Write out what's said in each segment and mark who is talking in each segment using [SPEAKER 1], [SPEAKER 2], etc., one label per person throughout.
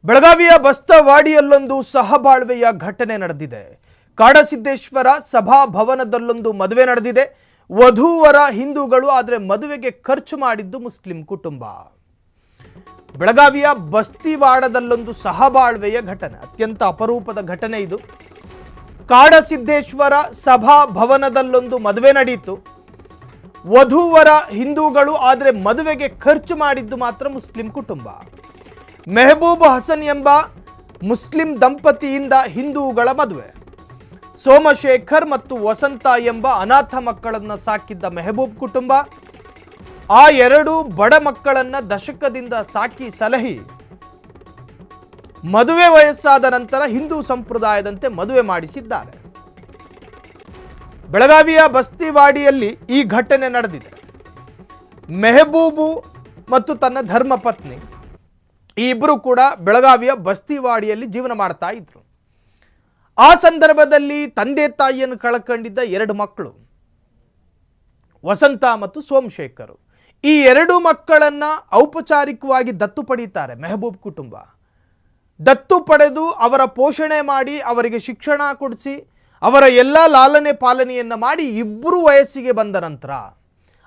[SPEAKER 1] ಬೆಳಗಾವಿಯ ಬಸ್ತವಾಡಿಯಲ್ಲೊಂದು ಸಹಬಾಳ್ವೆಯ ಘಟನೆ ನಡೆದಿದೆ. ಕಾಡಸಿದ್ದೇಶ್ವರ ಸಭಾಭವನದಲ್ಲೊಂದು ಮದುವೆ ನಡೆದಿದೆ. ವಧೂವರ ಹಿಂದೂಗಳು, ಆದರೆ ಮದುವೆಗೆ ಖರ್ಚು ಮಾಡಿದ್ದು ಮುಸ್ಲಿಂ ಕುಟುಂಬ. ಬೆಳಗಾವಿಯ ಬಸ್ತಿವಾಡದಲ್ಲೊಂದು ಸಹಬಾಳ್ವೆಯ ಘಟನೆ, ಅತ್ಯಂತ ಅಪರೂಪದ ಘಟನೆ ಇದು. ಕಾಡಸಿದ್ದೇಶ್ವರ ಸಭಾಭವನದಲ್ಲೊಂದು ಮದುವೆ ನಡೆಯಿತು. ವಧೂವರ ಹಿಂದೂಗಳು, ಆದರೆ ಮದುವೆಗೆ ಖರ್ಚು ಮಾಡಿದ್ದು ಮಾತ್ರ ಮುಸ್ಲಿಂ ಕುಟುಂಬ. ಮೆಹಬೂಬ್ ಹಸನ್ ಎಂಬ ಮುಸ್ಲಿಂ ದಂಪತಿಯಿಂದ ಹಿಂದೂಗಳ ಮದುವೆ. ಸೋಮಶೇಖರ್ ಮತ್ತು ವಸಂತ ಎಂಬ ಅನಾಥ ಮಕ್ಕಳನ್ನು ಸಾಕಿದ್ದ ಮೆಹಬೂಬ್ ಕುಟುಂಬ ಆ ಎರಡು ಬಡ ಮಕ್ಕಳನ್ನ ದಶಕದಿಂದ ಸಾಕಿ ಸಲಹಿ ಮದುವೆ ವಯಸ್ಸಾದ ನಂತರ ಹಿಂದೂ ಸಂಪ್ರದಾಯದಂತೆ ಮದುವೆ ಮಾಡಿಸಿದ್ದಾರೆ. ಬೆಳಗಾವಿಯ ಬಸ್ತಿವಾಡಿಯಲ್ಲಿ ಈ ಘಟನೆ ನಡೆದಿದೆ. ಮೆಹಬೂಬು ಮತ್ತು ತನ್ನ ಧರ್ಮಪತ್ನಿ ಈ ಇಬ್ಬರು ಕೂಡ ಬೆಳಗಾವಿಯ ಬಸ್ತಿವಾಡಿಯಲ್ಲಿ ಜೀವನ ಮಾಡ್ತಾ ಇದ್ರು. ಆ ಸಂದರ್ಭದಲ್ಲಿ ತಂದೆ ತಾಯಿಯನ್ನು ಕಳ್ಕೊಂಡಿದ್ದ ಎರಡು ಮಕ್ಕಳು, ವಸಂತ ಮತ್ತು ಸೋಮಶೇಖರ್. ಈ ಎರಡು ಮಕ್ಕಳನ್ನ ಔಪಚಾರಿಕವಾಗಿ ದತ್ತು ಪಡೀತಾರೆ ಮೆಹಬೂಬ್ ಕುಟುಂಬ. ದತ್ತು ಪಡೆದು ಅವರ ಪೋಷಣೆ ಮಾಡಿ, ಅವರಿಗೆ ಶಿಕ್ಷಣ ಕೊಡಿಸಿ, ಅವರ ಎಲ್ಲ ಲಾಲನೆ ಪಾಲನೆಯನ್ನು ಮಾಡಿ, ಇಬ್ಬರು ವಯಸ್ಸಿಗೆ ಬಂದ ನಂತರ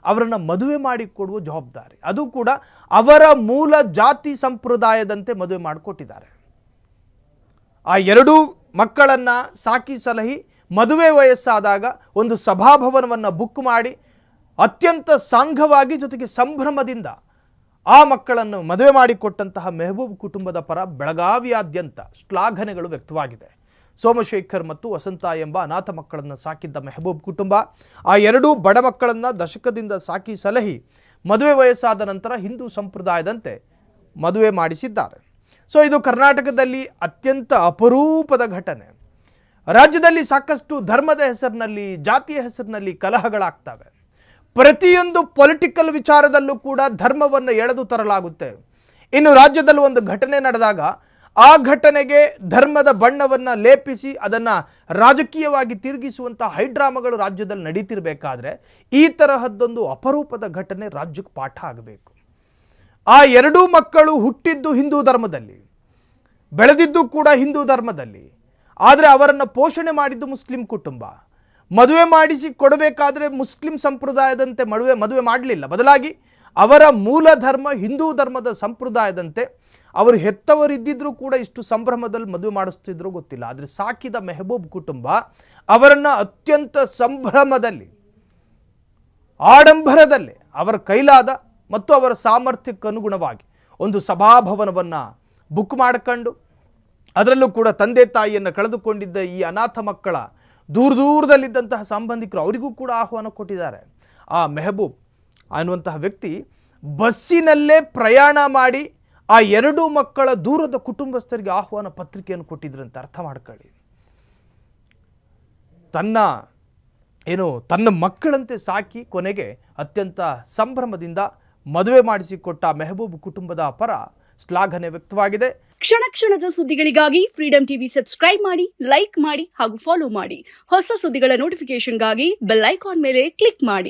[SPEAKER 1] ಅವರನ್ನು ಮದುವೆ ಮಾಡಿಕೊಡುವ ಜವಾಬ್ದಾರಿ, ಅದು ಕೂಡ ಅವರ ಮೂಲ ಜಾತಿ ಸಂಪ್ರದಾಯದಂತೆ ಮದುವೆ ಮಾಡಿಕೊಟ್ಟಿದ್ದಾರೆ. ಆ ಎರಡೂ ಮಕ್ಕಳನ್ನು ಸಾಕಿ ಸಲಹಿ ಮದುವೆ ವಯಸ್ಸಾದಾಗ ಒಂದು ಸಭಾಭವನವನ್ನು ಬುಕ್ ಮಾಡಿ ಅತ್ಯಂತ ಸಾಂಘವಾಗಿ ಜೊತೆಗೆ ಸಂಭ್ರಮದಿಂದ ಆ ಮಕ್ಕಳನ್ನು ಮದುವೆ ಮಾಡಿಕೊಟ್ಟಂತಹ ಮೆಹಬೂಬ್ ಕುಟುಂಬದ ಪರ ಬೆಳಗಾವಿಯಾದ್ಯಂತ ಶ್ಲಾಘನೆಗಳು ವ್ಯಕ್ತವಾಗಿದೆ. ಸೋಮಶೇಖರ್ ಮತ್ತು ವಸಂತ ಎಂಬ ಅನಾಥ ಮಕ್ಕಳನ್ನು ಸಾಕಿದ್ದ ಮೆಹಬೂಬ್ ಕುಟುಂಬ ಆ ಎರಡೂ ಬಡ ಮಕ್ಕಳನ್ನು ದಶಕದಿಂದ ಸಾಕಿ ಸಲಹಿ ಮದುವೆ ವಯಸ್ಸಾದ ನಂತರ ಹಿಂದೂ ಸಂಪ್ರದಾಯದಂತೆ ಮದುವೆ ಮಾಡಿಸಿದ್ದಾರೆ. ಸೊ ಇದು ಕರ್ನಾಟಕದಲ್ಲಿ ಅತ್ಯಂತ ಅಪರೂಪದ ಘಟನೆ. ರಾಜ್ಯದಲ್ಲಿ ಸಾಕಷ್ಟು ಧರ್ಮದ ಹೆಸರಿನಲ್ಲಿ, ಜಾತಿಯ ಹೆಸರಿನಲ್ಲಿ ಕಲಹಗಳಾಗ್ತವೆ. ಪ್ರತಿಯೊಂದು ಪೊಲಿಟಿಕಲ್ ವಿಚಾರದಲ್ಲೂ ಕೂಡ ಧರ್ಮವನ್ನು ಎಳೆದು ತರಲಾಗುತ್ತೆ. ಇನ್ನು ರಾಜ್ಯದಲ್ಲಿ ಒಂದು ಘಟನೆ ನಡೆದಾಗ ಆ ಘಟನೆಗೆ ಧರ್ಮದ ಬಣ್ಣವನ್ನು ಲೇಪಿಸಿ ಅದನ್ನು ರಾಜಕೀಯವಾಗಿ ತಿರುಗಿಸುವಂಥ ಹೈಡ್ರಾಮಾಗಳು ರಾಜ್ಯದಲ್ಲಿ ನಡೀತಿರಬೇಕಾದ್ರೆ ಈ ತರಹದ್ದೊಂದು ಅಪರೂಪದ ಘಟನೆ ರಾಜ್ಯಕ್ಕೆ ಪಾಠ ಆಗಬೇಕು. ಆ ಎರಡೂ ಮಕ್ಕಳು ಹುಟ್ಟಿದ್ದು ಹಿಂದೂ ಧರ್ಮದಲ್ಲಿ, ಬೆಳೆದಿದ್ದು ಕೂಡ ಹಿಂದೂ ಧರ್ಮದಲ್ಲಿ, ಆದರೆ ಅವರನ್ನು ಪೋಷಣೆ ಮಾಡಿದ್ದು ಮುಸ್ಲಿಂ ಕುಟುಂಬ. ಮದುವೆ ಮಾಡಿಸಿ ಕೊಡಬೇಕಾದ್ರೆ ಮುಸ್ಲಿಂ ಸಂಪ್ರದಾಯದಂತೆ ಮದುವೆ ಮಾಡಲಿಲ್ಲ. ಬದಲಾಗಿ ಅವರ ಮೂಲ ಧರ್ಮ ಹಿಂದೂ ಧರ್ಮದ ಸಂಪ್ರದಾಯದಂತೆ ಅವರು ಹೆತ್ತವರಿದ್ದಿದ್ರು ಕೂಡ ಇಷ್ಟು ಸಂಭ್ರಮದಲ್ಲಿ ಮದುವೆ ಮಾಡಿಸ್ತಿದ್ರು ಗೊತ್ತಿಲ್ಲ. ಆದರೆ ಸಾಕಿದ ಮೆಹಬೂಬ್ ಕುಟುಂಬ ಅವರನ್ನು ಅತ್ಯಂತ ಸಂಭ್ರಮದಲ್ಲಿ, ಆಡಂಬರದಲ್ಲಿ, ಅವರ ಕೈಲಾದ ಮತ್ತು ಅವರ ಸಾಮರ್ಥ್ಯಕ್ಕೆ ಅನುಗುಣವಾಗಿ ಒಂದು ಸಭಾಭವನವನ್ನು ಬುಕ್ ಮಾಡಿಕೊಂಡು, ಅದರಲ್ಲೂ ಕೂಡ ತಂದೆ ತಾಯಿಯನ್ನು ಕಳೆದುಕೊಂಡಿದ್ದ ಈ ಅನಾಥ ಮಕ್ಕಳ ದೂರದಲ್ಲಿದ್ದಂತಹ ಸಂಬಂಧಿಕರು ಅವರಿಗೂ ಕೂಡ ಆಹ್ವಾನ ಕೊಟ್ಟಿದ್ದಾರೆ. ಆ ಮೆಹಬೂಬ್ ಅನ್ನುವಂತಹ ವ್ಯಕ್ತಿ ಬಸ್ಸಿನಲ್ಲೇ ಪ್ರಯಾಣ ಮಾಡಿ ಆ ಎರಡೂ ಮಕ್ಕಳ ದೂರದ ಕುಟುಂಬಸ್ಥರಿಗೆ ಆಹ್ವಾನ ಪತ್ರಿಕೆಯನ್ನು ಕೊಟ್ಟಿದ್ರಂತೆ. ಅರ್ಥ ಮಾಡ್ಕೊಳ್ಳಿ, ತನ್ನ ಮಕ್ಕಳಂತೆ ಸಾಕಿ ಕೊನೆಗೆ ಅತ್ಯಂತ ಸಂಭ್ರಮದಿಂದ ಮದುವೆ ಮಾಡಿಸಿಕೊಟ್ಟ ಮೆಹಬೂಬ್ ಕುಟುಂಬದ ಪರ ಶ್ಲಾಘನೆ ವ್ಯಕ್ತವಾಗಿದೆ.
[SPEAKER 2] ಕ್ಷಣ ಕ್ಷಣದ ಸುದ್ದಿಗಳಿಗಾಗಿ ಫ್ರೀಡಂ ಟಿವಿ ಸಬ್ಸ್ಕ್ರೈಬ್ ಮಾಡಿ, ಲೈಕ್ ಮಾಡಿ ಹಾಗೂ ಫಾಲೋ ಮಾಡಿ. ಹೊಸ ಸುದ್ದಿಗಳ ನೋಟಿಫಿಕೇಶನ್ಗಾಗಿ ಬೆಲ್ ಐಕಾನ್ ಮೇಲೆ ಕ್ಲಿಕ್ ಮಾಡಿ.